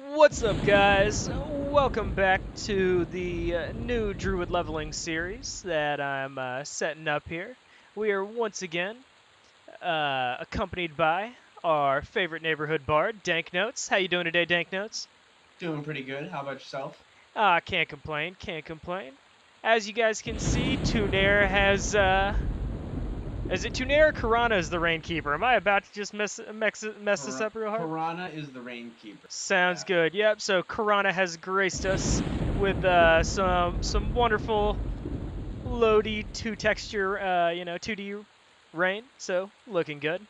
What's up, guys? Welcome back to the new Druid leveling series that I'm setting up here. We are once again accompanied by our favorite neighborhood bard, Dank Notes. How you doing today, Dank Notes? Doing pretty good. How about yourself? Can't complain, can't complain. As you guys can see, Tunair has is it Tunair or Karana is the Rainkeeper? Am I about to just mess this up real hard? Piranha is the rain keeper. Sounds Yeah. good. Yep. So Karana has graced us with some wonderful loady two texture 2D rain. So looking good.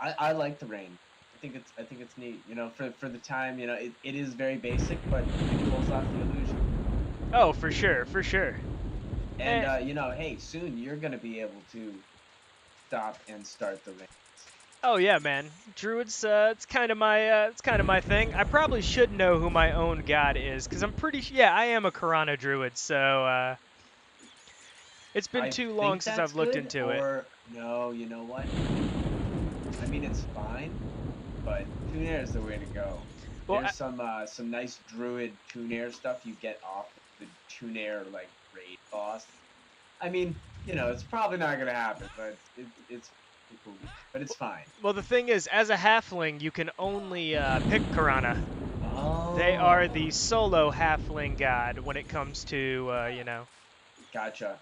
I like the rain. I think it's neat. For the time, it is very basic, but it pulls off the illusion. Oh, for sure, for sure. And Eh, hey, soon you're gonna be able to stop and start the rain. oh yeah, man. Druids. It's kind of my thing. I probably should know who my own god is, cause I'm pretty. Yeah, I am a Karana druid. So it's been I too long think since that's I've looked good, into it. or no, you know what? I mean, it's fine, but Tunair is the way to go. Well, There's some nice Druid Tunair stuff you get off the Tunair like raid boss. I mean, it's probably not gonna happen, but it's cool. But it's fine. well, the thing is, as a halfling, you can only pick Karana. They are Oh, the solo halfling god when it comes to, gotcha.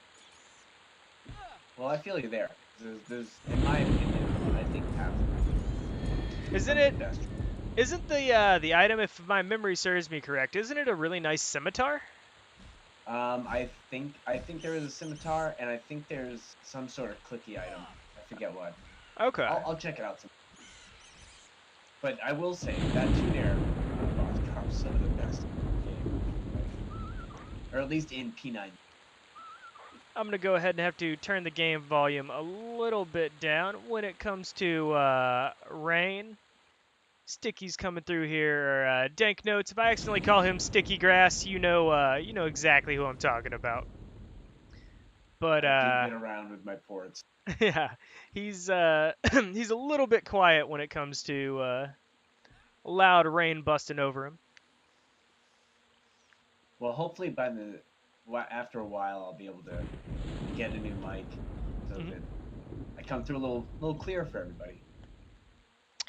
Well, I feel you there. In my opinion, I think half Isn't some of the it? best. Isn't the item, if my memory serves me correct, isn't it a really nice scimitar? I think there is a scimitar, and I think there's some sort of clicky item. I forget what. Okay. I'll check it out. But I will say that Tunair boss drops some of the best in the game, or at least in P9. I'm gonna go ahead and have to turn the game volume a little bit down when it comes to rain. Sticky's coming through here. Dank Notes. If I accidentally call him Sticky Grass, you know exactly who I'm talking about. But I do get around with my ports. yeah, he's he's a little bit quiet when it comes to loud rain busting over him. Well, hopefully after a while, I'll be able to get a new mic so Hmm. that I come through a little clearer for everybody.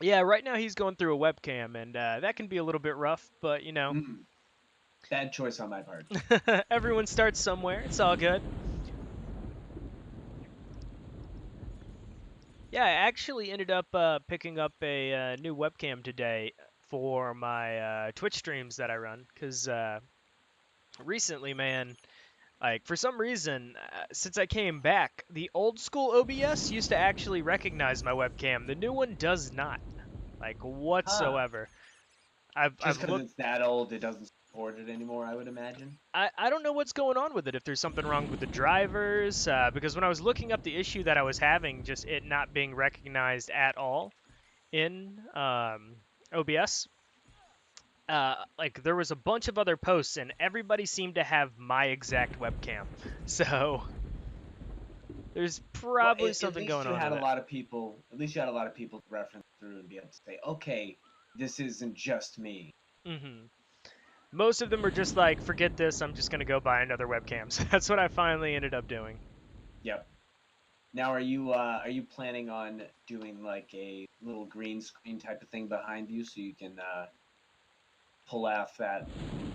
Yeah, right now he's going through a webcam, and that can be a little bit rough, but Mm, bad choice on my part. everyone starts somewhere. It's all good. Yeah, I actually ended up picking up a new webcam today for my Twitch streams that I run, because recently, man, like, for some reason, since I came back, the old school OBS used to actually recognize my webcam. The new one does not, like, Huh. whatsoever. I've Just because looked. it's that old, it doesn't support it anymore, I would imagine. I don't know what's going on with it. If there's something wrong with the drivers, because when I was looking up the issue that I was having, just it not being recognized at all in OBS, like there was a bunch of other posts, and everybody seemed to have my exact webcam. So there's Well, probably at something least going you on had with a it. lot of people. At least you had a lot of people to reference through and be able to say, okay, this isn't just me. Most of them were just like, forget this, I'm just gonna go buy another webcam. So that's what I finally ended up doing. Yep. Now, are you planning on doing like a little green screen type of thing behind you so you can pull off that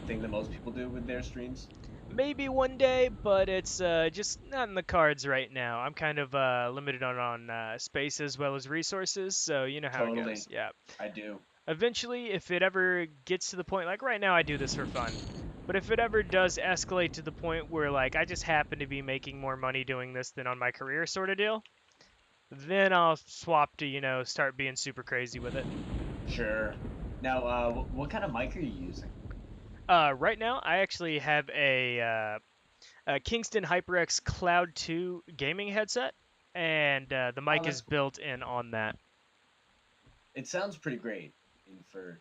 thing that most people do with their streams? Maybe one day, but it's just not in the cards right now. I'm kind of limited on space as well as resources, so you know how it goes. Totally, Yeah. I do. Eventually, if it ever gets to the point, like right now I do this for fun, but if it ever does escalate to the point where like I just happen to be making more money doing this than on my career sort of deal, then I'll swap to, start being super crazy with it. Sure. Now, what kind of mic are you using? Right now, I actually have a Kingston HyperX Cloud 2 gaming headset, and the Oh, mic that's is cool. built in on that. It sounds pretty great. For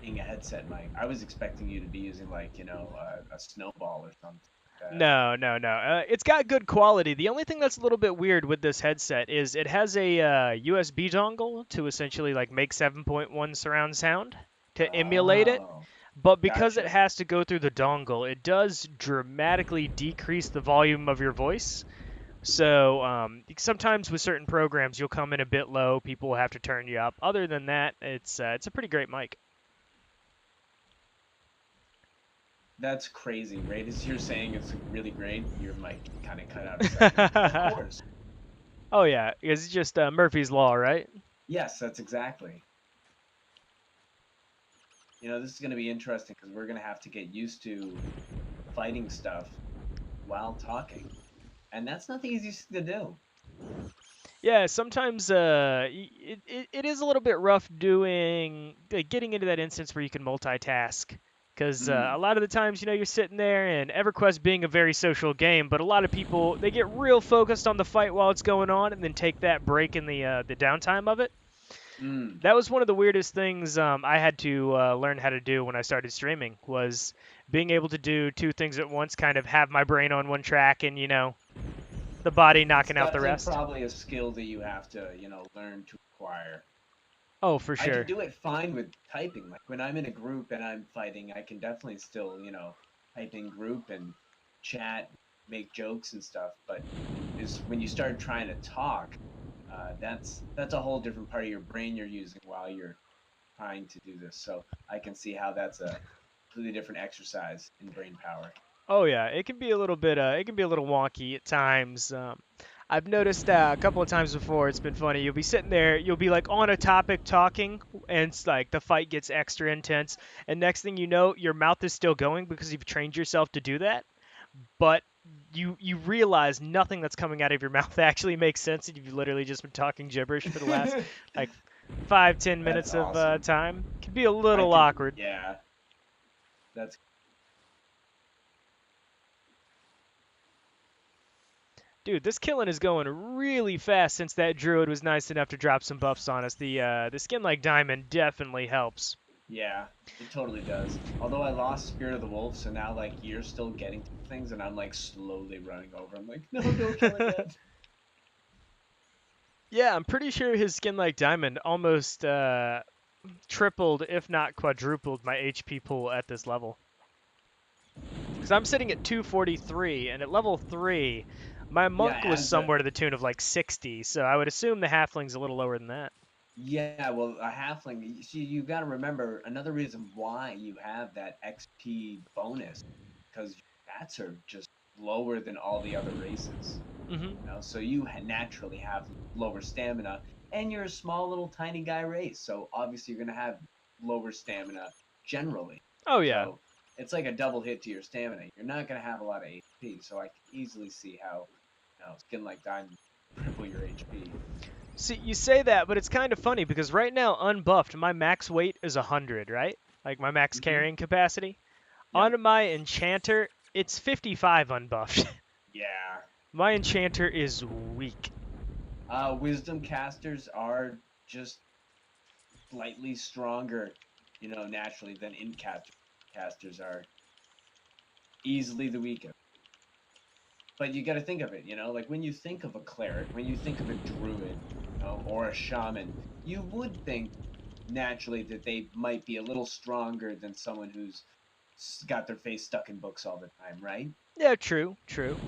being a headset mic, I was expecting you to be using like a snowball or something like that. No, no, no. It's got good quality. The only thing that's a little bit weird with this headset is it has a USB dongle to essentially like make 7.1 surround sound to emulate it, Oh, but because it gotcha. has to go through the dongle, it does dramatically decrease the volume of your voice. So sometimes with certain programs, you'll come in a bit low. People will have to turn you up. Other than that, it's a pretty great mic. That's crazy. Right as you're saying it's really great, your mic kind of cut out a second. Of course. Oh yeah, it's just Murphy's law, right? Yes, that's exactly. This is going to be interesting because we're going to have to get used to fighting stuff while talking. And that's not the easiest thing to do. Yeah, sometimes it is a little bit rough doing getting into that instance where you can multitask. Because a Mm, lot of the times, you're sitting there, and EverQuest being a very social game, but a lot of people they get real focused on the fight while it's going on, and then take that break in the downtime of it. mm. That was one of the weirdest things I had to learn how to do when I started streaming was being able to do two things at once, kind of have my brain on one track and the body It's knocking out the definitely rest. probably a skill that you have to, learn to acquire. Oh, for I can sure. do it fine with typing. Like when I'm in a group and I'm fighting, I can definitely still, type in group and chat, make jokes and stuff. But is when you start trying to talk, that's a whole different part of your brain you're using while you're trying to do this. So I can see how that's a completely different exercise in brain power. Oh yeah, it can be a little bit. It can be a little wonky at times. I've noticed a couple of times before. It's been funny. You'll be sitting there. You'll be like on a topic talking, and it's like the fight gets extra intense. And next thing you know, your mouth is still going because you've trained yourself to do that. But you realize nothing that's coming out of your mouth actually makes sense, and you've literally just been talking gibberish for the last like 5-10 minutes That's of awesome. time. Can be a I little could, awkward. yeah, that's Dude, this killing is going really fast since that Druid was nice enough to drop some buffs on us. The skin like Diamond definitely helps. Yeah, it totally does. Although I lost Spirit of the Wolf, so now like you're still getting things, and I'm like slowly running over. I'm like, no, don't kill it yet. Yeah, I'm pretty sure his skin like Diamond almost tripled, if not quadrupled, my HP pool at this level. Because I'm sitting at 243, and at level 3, my Yeah, monk was as a somewhere to the tune of like 60, so I would assume the halfling's a little lower than that. yeah, well, a halfling. See, you got to remember another reason why you have that XP bonus because your stats are just lower than all the other races. Hmm. So you naturally have lower stamina, and you're a small little tiny guy race, so obviously you're gonna have lower stamina generally. Oh, yeah. So it's like a double hit to your stamina. You're not gonna have a lot of HP, so I can easily see how skin like diamond triple your HP. See, you say that, but it's kind of funny because right now, unbuffed, my max weight is 100, right? Like my max Mm-hmm. carrying capacity. Yep. On my enchanter, it's 55 unbuffed. Yeah. My enchanter is weak. Wisdom casters are just slightly stronger, naturally than casters are. Easily the weakest. But you got to think of it, like when you think of a cleric, when you think of a druid, or a shaman, you would think naturally that they might be a little stronger than someone who's got their face stuck in books all the time, right? Yeah, true, true.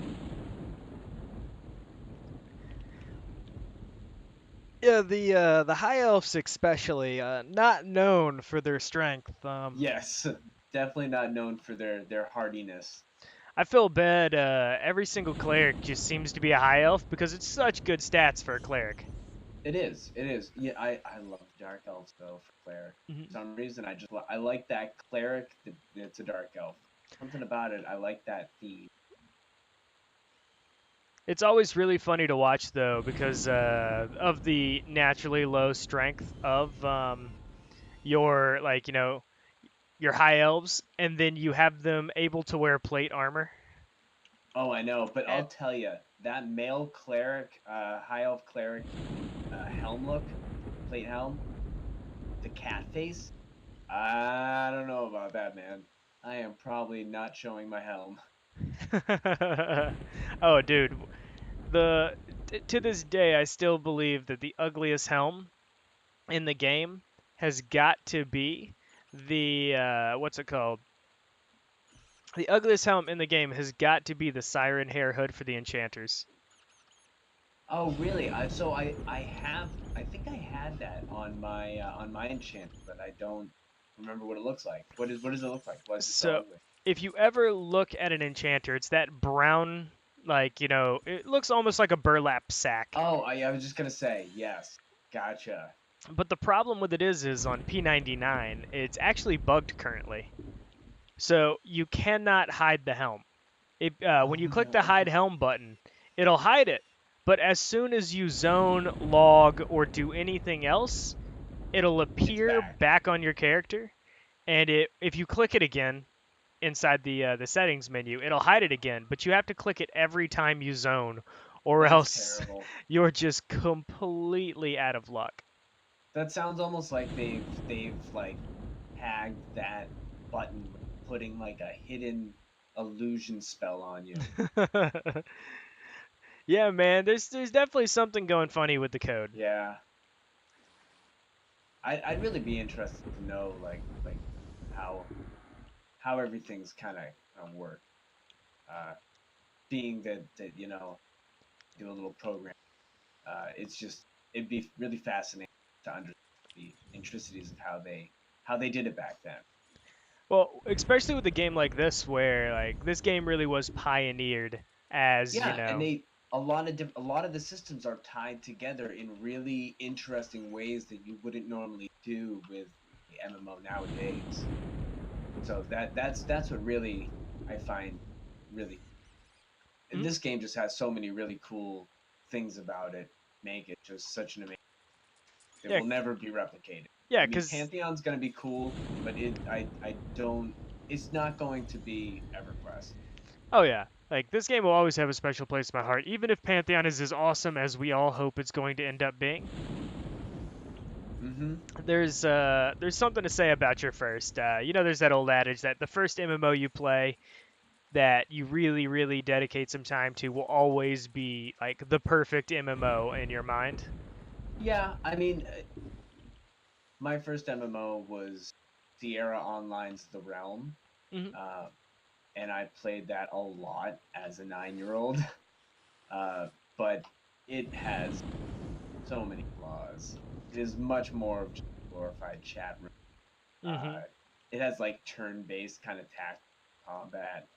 Yeah, the high elves especially, not known for their strength. Yes, definitely not known for their hardiness. I feel bad. Every single cleric just seems to be a high elf because it's such good stats for a cleric. It is. It is. Yeah, I love dark elves though for cleric. Hmm. For some reason, I like that cleric. It's a dark elf. Something about it. I like that theme. It's always really funny to watch though because of the naturally low strength of your your high elves, and then you have them able to wear plate armor. Oh, I know, but And I'll tell you that male cleric, high elf cleric, helm look, plate helm, the cat face. I don't know about that, man. I am probably not showing my helm. oh, dude, the to this day I still believe that the ugliest helm in the game has got to be the what's it called? The ugliest helmet in the game has got to be the siren hair hood for the enchanters. Oh, really? I think I had that on my enchant, but I don't remember what it looks like. What does it look like? Why is it so So ugly? if you ever look at an enchanter, it's that brown, like, it looks almost like a burlap sack. Oh, I was just gonna say yes. Gotcha. But the problem with it is on P99, it's actually bugged currently. So you cannot hide the helm. When Oh you click the no. hide helm button, it'll hide it. But as soon as you zone, log, or do anything else, it'll It's appear back. back on your character. And if you click it again inside the settings menu, it'll hide it again. But you have to click it every time you zone, or That's else terrible. you're just completely out of luck. That sounds almost like they've like tagged that button with putting like a hidden illusion spell on you. Yeah, man, there's definitely something going funny with the code. Yeah. I'd really be interested to know like how how everything's kind of work. Uh, being that do a little program. It's just it'd be really fascinating to understand the intricacies of how they did it back then. Well, especially with a game like this, where like this game really was pioneered as Yeah, and they a lot of the systems are tied together in really interesting ways that you wouldn't normally do with the MMO nowadays. So that's what really I find really. And Mhm. this game just has so many really cool things about it. Make it just such an amazing. It Yeah, will never be replicated. yeah, I mean, cause Pantheon's going to be cool, but I don't. It's not going to be EverQuest. oh yeah, like this game will always have a special place in my heart, even if Pantheon is as awesome as we all hope it's going to end up being. Mm-hmm. There's something to say about your first. There's that old adage that the first MMO you play that you really dedicate some time to will always be like the perfect MMO in your mind. Yeah, I mean, my first MMO was Sierra Online's The Realm, Hmm. uh, and I played that a lot as a 9-year-old. But it has so many flaws. It is much more of just a glorified chat room. Uh, Hmm. it has like turn-based kind of tactical combat.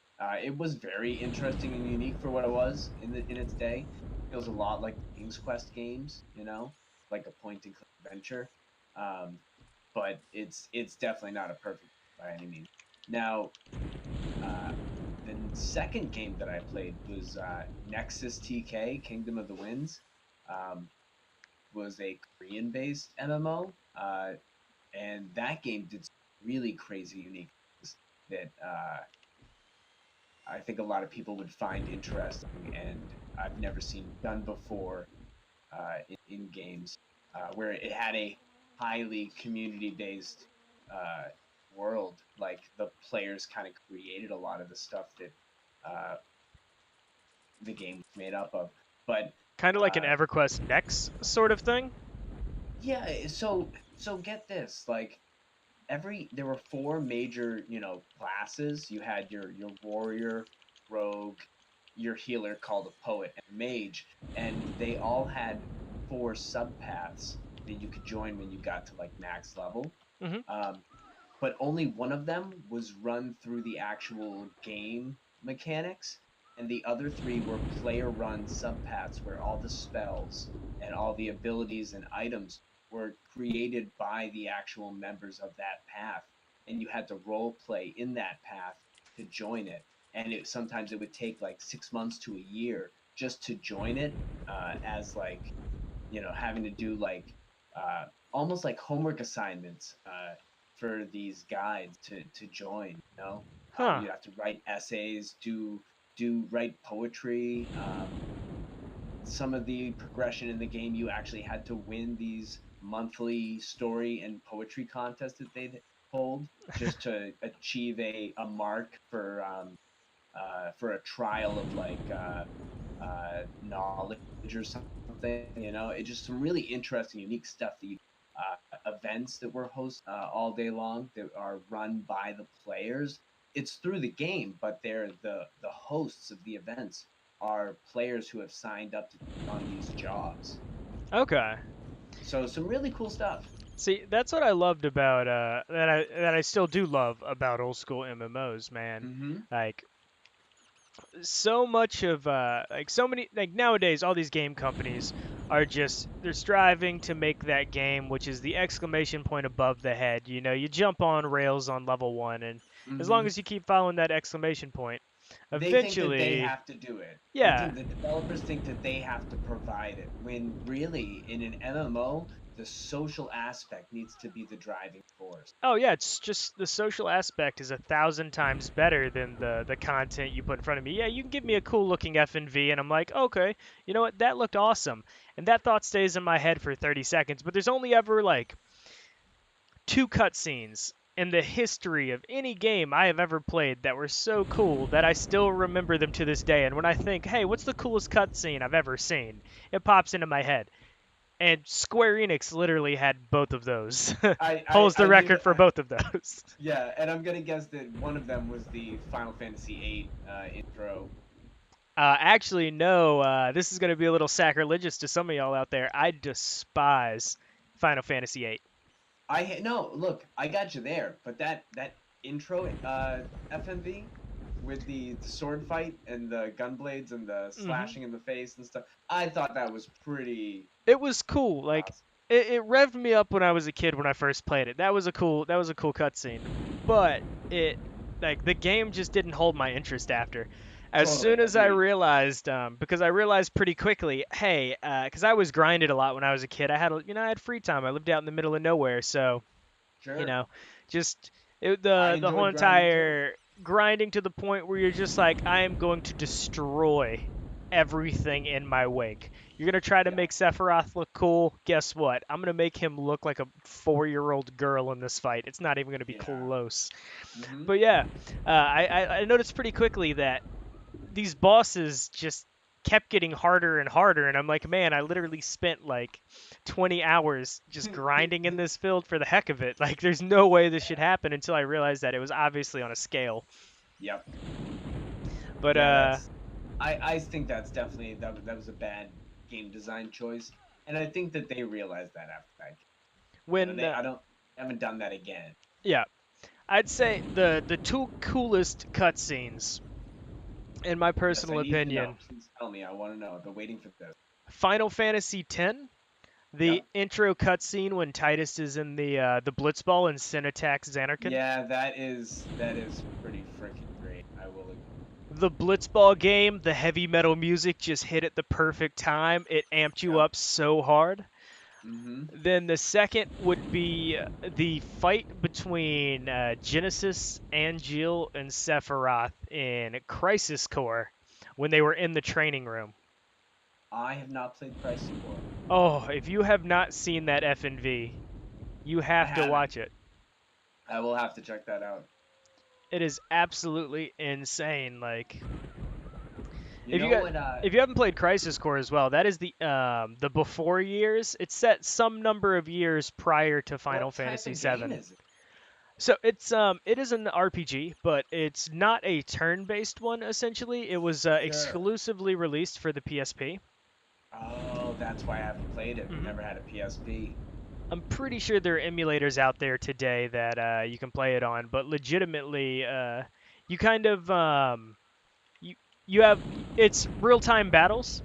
It was very interesting and unique for what it was in its day. It feels a lot like the King's Quest games, like a point-and-click adventure. Um, but it's definitely not a perfect by any means. Now, uh, the second game that I played was Nexus TK Kingdom of the Winds. Um, was a Korean-based MMO, and that game did some really crazy, unique things that I think a lot of people would find interesting, and I've never seen done before in games, where it had a highly community-based uh, world. Like the players kind of created a lot of the stuff that uh, the game was made up of. But Kind of like an uh, EverQuest Next sort of thing. yeah, so get this, like there were four major classes. You had your warrior, rogue, your healer called a poet, and a mage, and they all had four subpaths that you could join when you got to like max level. Hmm. um, but only one of them was run through the actual game mechanics, and the other three were player run subpaths where all the spells and all the abilities and items were created by the actual members of that path, and you had to role play in that path to join it. And sometimes it would take like 6 months to a year just to join it, as like having to do like uh, almost like homework assignments for these guides to join. Huh. You have to write essays, do write poetry. Some of the progression in the game, you actually had to win these monthly story and poetry contests that they'd hold just to achieve a mark for a trial of like knowledge or something. It just some really interesting, unique stuff that you. events that were hosted all day long that are run by the players. It's through the game, but they're the hosts of the events are players who have signed up to take on these jobs. Okay. So some really cool stuff. See, that's what I loved about that I still do love about old school MMOs, man. Hmm. Like so much of like so many like nowadays all these game companies are just they're striving to make that game which is the exclamation point above the head. You know, you jump on rails on level 1 and as long Hmm. as you keep following that exclamation point, They think that they eventually, have to do it. They yeah. think the developers think that they have to provide it. When really, in an MMO, the social aspect needs to be the driving force. Oh yeah, it's just the social aspect is 1,000 times better than the content you put in front of me. Yeah, you can give me a cool looking FNV, and I'm like, okay, you know what? That looked awesome, and that thought stays in my head for 30 seconds. But there's only ever like two cutscenes in the history of any game I have ever played that were so cool that I still remember them to this day. And when I think, hey, what's the coolest cutscene I've ever seen? It pops into my head. And Square Enix literally had both of those. Holds the I knew record that. for both of those. Yeah, and I'm gonna guess that one of them was the Final Fantasy VIII intro. Actually, no. This is going to be a little sacrilegious to some of y'all out there. I despise Final Fantasy VIII. No, look, I got you there, but that intro FMV with the sword fight and the gun blades and the Hmm. slashing in the face and stuff, I thought that was pretty It was cool. Like awesome. it revved me up when I was a kid when I first played it. That was a cool cutscene. But it like the game just didn't hold my interest after. As soon Totally as I agreed. realized, because I realized pretty quickly, hey, because I was grinded a lot when I was a kid. I had free time. I lived out in the middle of nowhere, so you Sure, know, just I the whole enjoyed grinding too. entire grinding to the point where you're just like, I am going to destroy everything in my wake. You're gonna try to Yeah, make Sephiroth look cool. Guess what? I'm gonna make him look like a 4-year-old girl in this fight. It's not even gonna be yeah. close. Hmm. But yeah, I noticed pretty quickly that these bosses just kept getting harder and harder, and I'm like, man, I literally spent like 20 hours just grinding in this field for the heck of it. Like there's no way this should Yeah. happen until I realized that it was obviously on a scale. Yep. But Yeah, that's. I think that's definitely that was a bad game design choice, and I think that they realized that after that. when They I don't haven't done that again. yeah, I'd say the two coolest cutscenes in my Yes, I personal need to know. opinion, Please tell me. I want to know. I've been waiting for this. Final Fantasy X, the Yep. intro cutscene when Titus is in the Blitzball and Sin attacks Xanarkon. Yeah, that is pretty freaking great. I will agree. The Blitzball game, the heavy metal music just hit at the perfect time. It amped you Yep. up so hard. Mm-hmm. Then the second would be the fight between Genesis, Angeal, and Sephiroth in Crisis Core when they were in the training room. I have not played Crisis Core. Oh, if you have not seen that FNV, you I have to haven't. watch it. I will have to check that out. It is absolutely insane. Like You if you know got what? if you haven't played Crisis Core as well, that is the before years. It's set some number of years prior to Final What type Fantasy of game VII. is it? So it is an RPG, but it's not a turn-based one. Essentially, it was Sure. exclusively released for the PSP. Oh, that's why I haven't played it. Hmm. Never had a PSP. I'm pretty sure there are emulators out there today that you can play it on, but legitimately, you kind of you you have it's real-time battles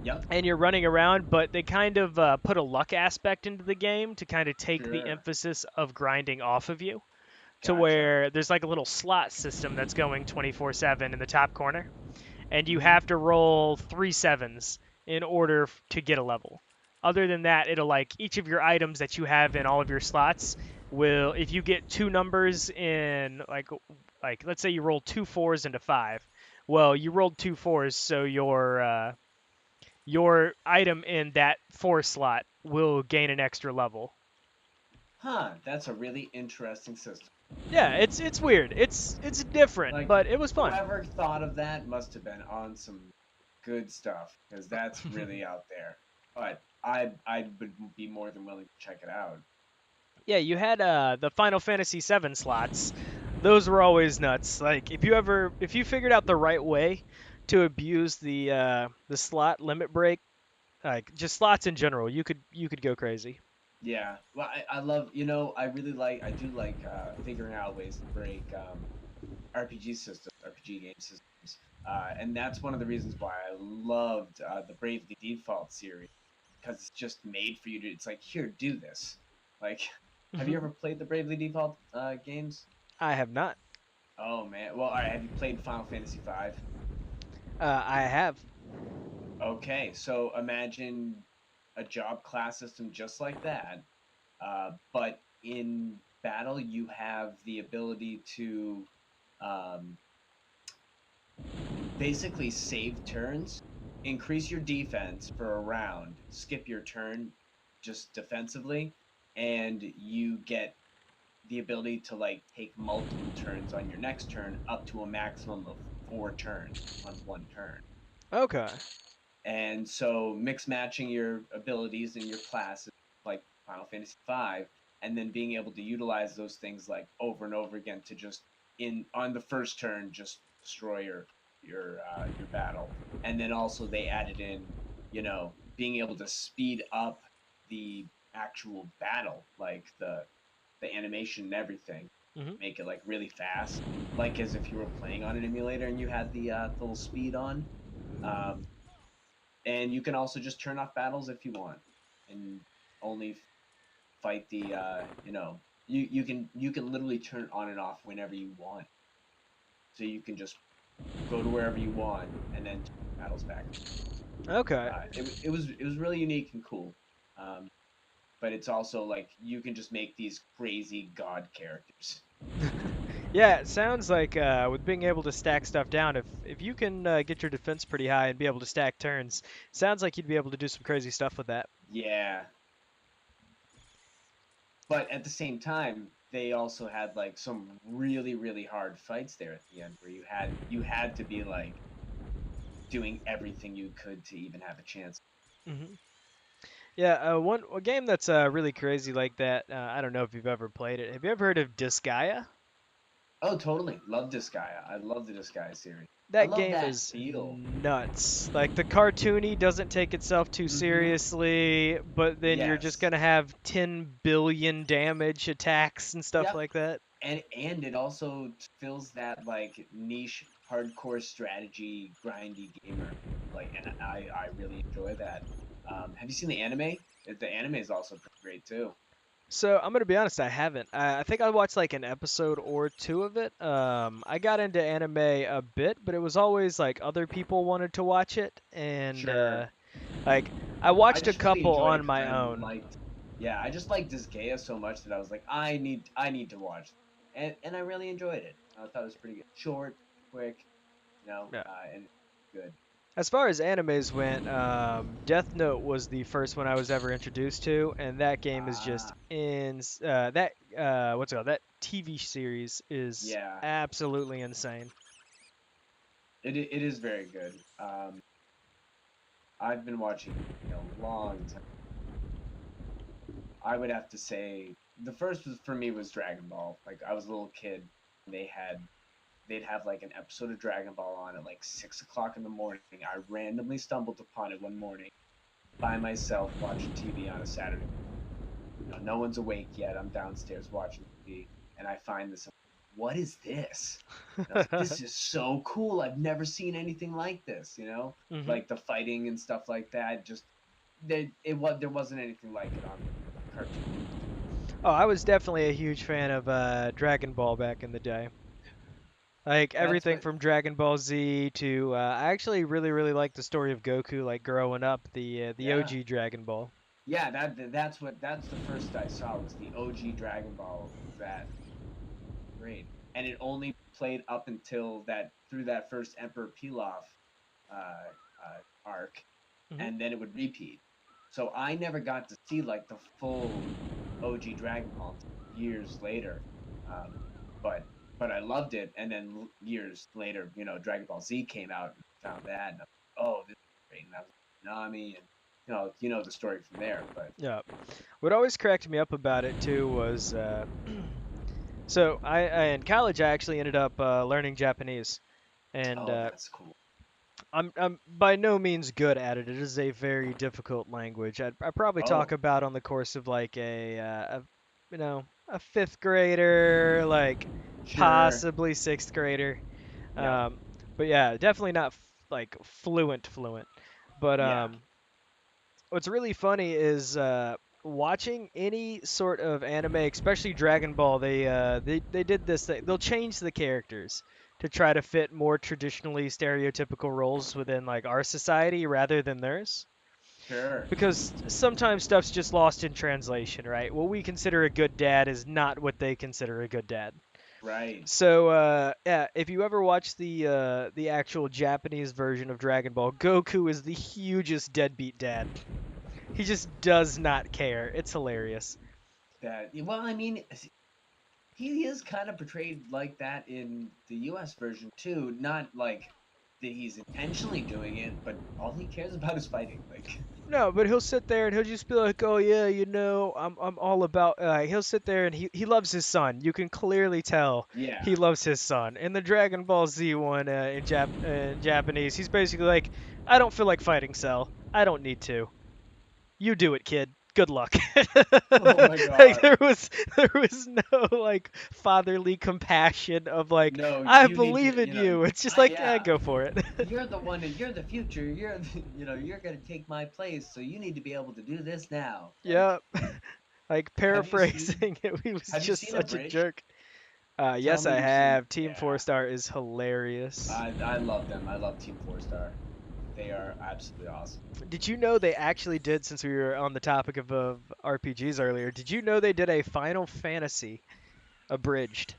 Yep. and you're running around, but they kind of put a luck aspect into the game to kind of take the Sure. emphasis of grinding off of you to Gotcha. where there's like a little slot system that's going 24/7 in the top corner, and you Mm-hmm. have to roll 3 sevens in order to get a level. Other than that, it'll like each of your items that you have in all of your slots will, if you get two numbers in like let's say you roll 2 4s into 5, well you rolled 2 4s, so your item in that 4 slot will gain an extra level. Huh. That's a really interesting system. Yeah, it's weird. It's different, Like, but it was fun. whoever thought of that must have been on some good stuff because that's really out there. But I would be more than willing to check it out. Yeah, you had the Final Fantasy VII slots. Those were always nuts. Like if you figured out the right way to abuse the slot limit break, like just slots in general, you could go crazy. Yeah, well, I love, I do like figuring out ways to break RPG systems, RPG game systems, and that's one of the reasons why I loved the Bravely Default series because it's just made for you to. It's like, here, do this. Like, have you Hmm. ever played the Bravely Default games? I have not. Oh man, well, all right. Have you played Final Fantasy V? I have. Okay, so imagine a job class system just like that, but in battle you have the ability to um, basically save turns, increase your defense for a round, skip your turn just defensively, and you get the ability to like take multiple turns on your next turn up to a maximum of 4 turns on one turn. Okay. And so mix matching your abilities and your classes like Final Fantasy V, and then being able to utilize those things like over and over again to just in on the first turn just destroy your battle. And then also they added in, being able to speed up the actual battle, like the animation and everything, Hmm. make it like really fast, like as if you were playing on an emulator and you had the little speed on. Um, and you can also just turn off battles if you want, and only fight you can literally turn it on and off whenever you want. So you can just go to wherever you want and then turn battles back. Okay. It was really unique and cool. Um, but it's also like you can just make these crazy god characters. Yeah, it sounds like with being able to stack stuff down, if you can get your defense pretty high and be able to stack turns, sounds like you'd be able to do some crazy stuff with that. Yeah, but at the same time, they also had like some really really hard fights there at the end where you had to be like doing everything you could to even have a chance. Hmm. Yeah, one a game that's really crazy like that. I don't know if you've ever played it. Have you ever heard of Disgaea? Oh, totally. Love Disgaea. I love the Disgaea series. I That love game that is feel. nuts. Like the cartoony doesn't take itself too Mm-hmm. seriously, but then you're just Yes. gonna have 10 billion damage attacks and stuff Yep. like that. And it also fills that like niche hardcore strategy grindy gamer. Like, and I really enjoy that. Have you seen the anime? The anime is also pretty great too. So I'm gonna be honest, I haven't. I think I watched like an episode or two of it. I got into anime a bit, but it was always like other people wanted to watch it, and Sure. like I I watched a just really couple enjoyed it on because my I own. liked, yeah, I just liked Disgaea so much that I was like, I need to watch, and I really enjoyed it. I thought it was pretty good, short, quick, Yeah. and good. As far as animes went, Death Note was the first one I was ever introduced to, and that game is just Ah, in that what's it called? That TV series is yeah, absolutely insane. it is very good. I've been watching a long time. I would have to say the first was for me was Dragon Ball. Like I was a little kid, they had they'd have like an episode of Dragon Ball on at like 6 o'clock in the morning. I randomly stumbled upon it one morning by myself watching TV on a Saturday. No one's awake yet. I'm downstairs watching TV, and I find this. What is this? And I was like, this is so cool. I've never seen anything like this. Hmm. Like the fighting and stuff like that. Just there wasn't anything like it on cartoon. Oh, I was definitely a huge fan of Dragon Ball back in the day. Like That's everything what. from Dragon Ball Z to I actually really like the story of Goku, like growing up, the Yeah, OG Dragon Ball. yeah. That's the first I saw was the OG Dragon Ball. That great, and it only played up until that through that first Emperor Pilaf arc, Hmm. and then it would repeat. So I never got to see like the full OG Dragon Ball until years later, um, but I loved it. And then years later, Dragon Ball Z came out and found that, and I was like, oh, this is great. And I was like, Nami, and you know the story from there. But Yeah. What always cracked me up about it too was, so in college I actually ended up learning Japanese, and oh, that's cool. I'm by no means good at it. It is a very difficult language. I probably talk Oh, about on the course of like a fifth grader, like sure. possibly sixth grader. Yep. Um, but yeah, definitely not like fluent. But Yeah. what's really funny is watching any sort of anime, especially Dragon Ball. They did this thing. They'll change the characters to try to fit more traditionally stereotypical roles within like our society rather than theirs. Sure. Because sometimes stuff's just lost in translation, right? What we consider a good dad is not what they consider a good dad. Right. So yeah, if you ever watch the actual Japanese version of Dragon Ball, Goku is the hugest deadbeat dad. He just does not care. It's hilarious. That well, I mean, he is kind of portrayed like that in the U.S. version too. Not like that he's intentionally doing it, but all he cares about is fighting. Like, No, but he'll sit there and he'll just be like, "Oh yeah, I'm all about." He'll sit there and he loves his son. You can clearly tell yeah. he loves his son. In the Dragon Ball Z one in Japanese, he's basically like, "I don't feel like fighting Cell. I don't need to. You do it, kid. Good luck." Oh my Like god. there was no like fatherly compassion of like, No, "I you need believe to. in You know, you." It's just I like, yeah. go for it. You're the one. You're the future. You're you're gonna take my place. So you need to be able to do this now. Like, Yeah. Like have you seen paraphrasing it, he was Have you just seen such a Abridged? jerk. Tell Yes, me I you've seen. have. Team Four Yeah. Star is hilarious. I love them. I love Team Four Star. They are absolutely awesome. Did you know they actually did, since we were on the topic of RPGs earlier, did you know they did a Final Fantasy abridged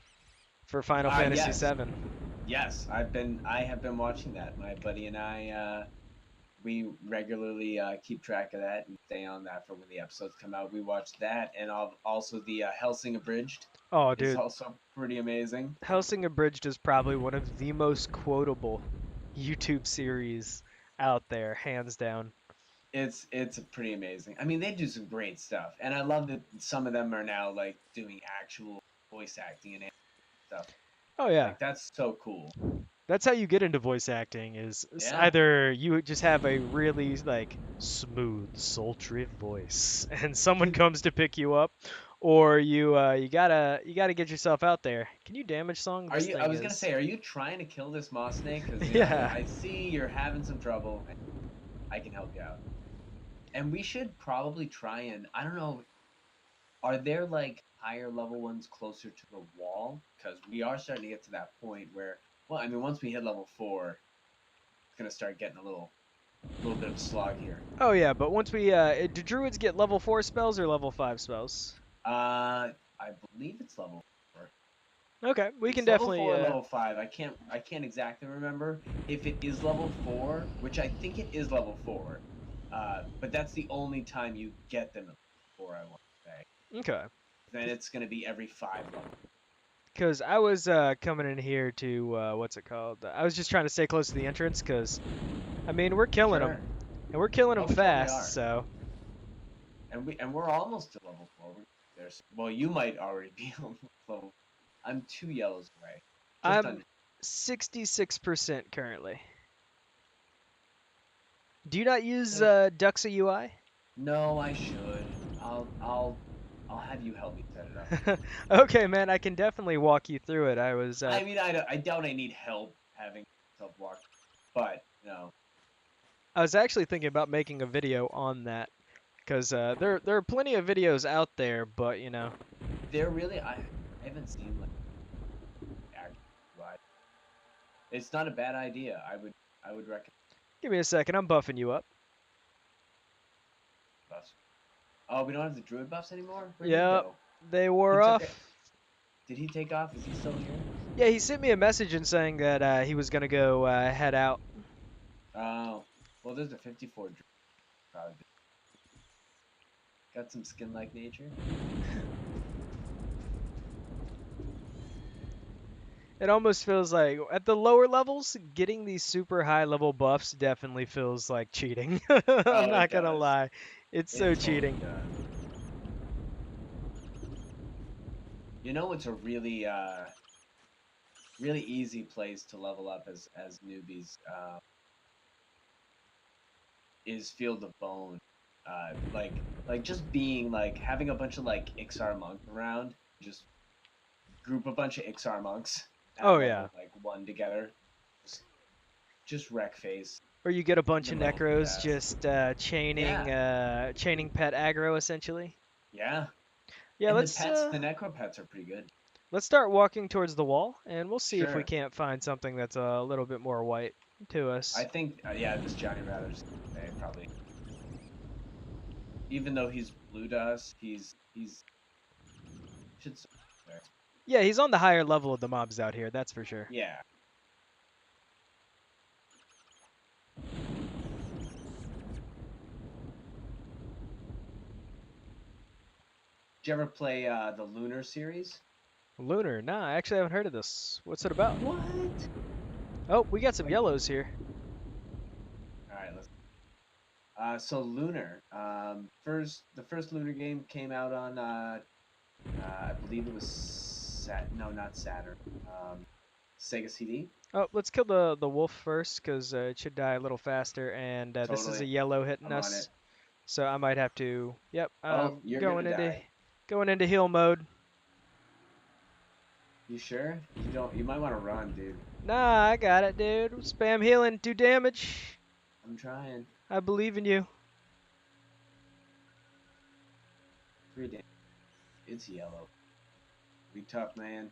for Final Fantasy Yes, 7? yes. I have been watching that. My buddy and I, we regularly keep track of that and stay on that for when the episodes come out. We watch that, and also the Helsing abridged Oh, is dude. also pretty amazing. Hellsing Abridged is probably one of the most quotable YouTube series out there, hands down. It's pretty amazing. I mean, they do some great stuff, and I love that some of them are now like doing actual voice acting and stuff. Oh, yeah. Like that's so cool. That's how you get into voice acting is Yeah. either you just have a really like smooth, sultry voice and someone comes to pick you up, or you gotta get yourself out there. Can you damage song? Are This you? I thing was gonna is say, are you trying to kill this moss snake? Because yeah. I see you're having some trouble. And I can help you out. And we should probably try and I don't know. Are there like higher level ones closer to the wall? Because we are starting to get to that point where, well, I mean, once we hit level 4, it's gonna start getting a little bit of a slog here. Oh yeah, but once we do druids get level 4 spells or level 5 spells? I believe it's level 4. Okay, we can It's level definitely 4 or level 5. I can't exactly remember if it is level 4, which I think it is level 4. But that's the only time you get them at level 4, I want to say. okay. Then it's going to be every 5 level. Because I was coming in here to what's it called? I was just trying to stay close to the entrance because I mean we're killing them Sure. and we're killing Oh, them we totally fast. are. So And we're almost to level 4. There's well, you might already be on level. I'm 2 yellows away. Just I'm under. 66% currently. Do you not use There's Duxa UI? no, I should. I'll have you help me set it up. Okay, man, I can definitely walk you through it. I was I mean, I doubt I need help having self walk, but I was actually thinking about making a video on that because there are plenty of videos out there, but they're really I haven't seen like actual UI. It's not a bad idea. I would recommend give me a second. I'm buffing you up. buffs. Oh, we don't have the druid buffs anymore. Where'd he Yep, go? they He wore took it. off. Did he take off? Is he still here? Yeah, he sent me a message and saying that he was gonna go head out. Oh, well, there's a 54 druid. Probably got some skin-like nature. It almost feels like at the lower levels, getting these super high level buffs definitely feels like cheating. I'm Oh, it not gonna does. lie. It's so It totally cheating. does. You know, it's a really easy place to level up as newbies. Is Field of Bone. Like just being like having a bunch of like Ixar monks around, just group a bunch of Ixar monks at Oh yeah. level like 1 together. Just just wreck face. Or you get a bunch The of most necros best. just Yeah. chaining pet aggro essentially. Yeah. Yeah, And the pets, the necro pets are pretty good. let's start walking towards the wall, and we'll see if we Sure. can't find something that's a little bit more white to I us. think yeah, this Johnny Rather's probably even though he's blue to us, he's should Yeah, he's on the higher level of the mobs out here, that's for sure. yeah. Did you ever play the Lunar series? Lunar, nah, I actually haven't heard of this. What's it about? What? Oh, we got some Like, yellows here. all right, let's. So Lunar, the first Lunar game came out on, I believe it was no, not Saturn, Sega CD. Oh, let's kill the wolf first, because it should die a little faster, and this is a Totally, yellow hitting I'm on it. us. So I might have to. Yep, Oh, I'm you're gonna die. going into heal mode. You sure? You don't. You might want to run, dude. Nah, I got it, dude. Spam healing, do damage. I'm trying. I believe in you. 3 damage. It's yellow. Be tough, man.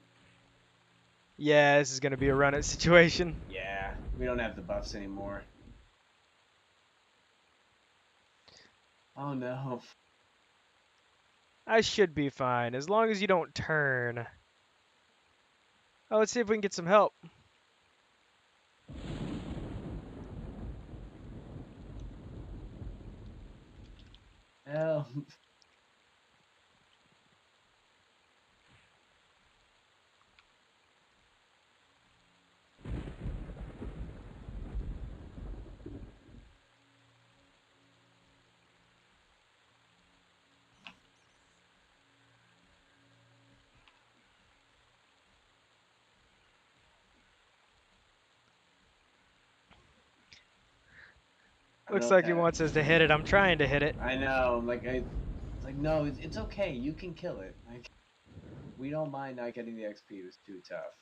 Yeah, this is gonna be a run it situation. Yeah, we don't have the buffs anymore. Oh no. I should be fine as long as you don't turn. Oh, let's see if we can get some help. Hell. I don't know Looks if like he that. wants us to hit it. I'm trying to hit it. I know. It's like no, it's okay. You can kill it. Like we don't mind not getting the XP. It was too tough.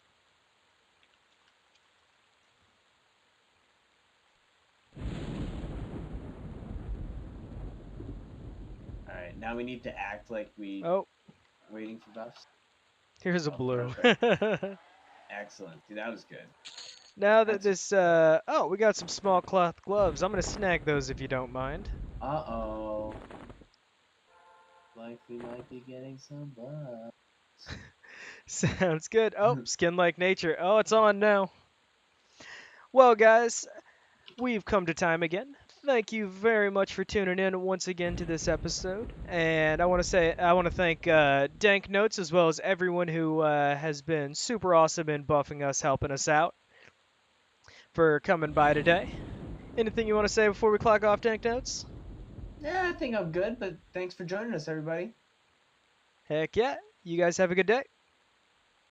All right, now we need to act like we Oh, waiting for buffs. here's a Oh, blue. perfect. Excellent. Dude, that was good. Now that That's this, oh, we got some small cloth gloves. I'm gonna snag those if you don't mind. uh-oh. Like we might be getting some buffs. Sounds good. Oh, skin like nature. Oh, it's on now. Well, guys, we've come to time again. Thank you very much for tuning in once again to this episode. And I want to thank Dank Notes as well as everyone who has been super awesome in buffing us, helping us out for coming by today. Anything you want to say before we clock off, Dank Notes? Yeah, I think I'm good, but thanks for joining us, everybody. Heck yeah. You guys have a good day.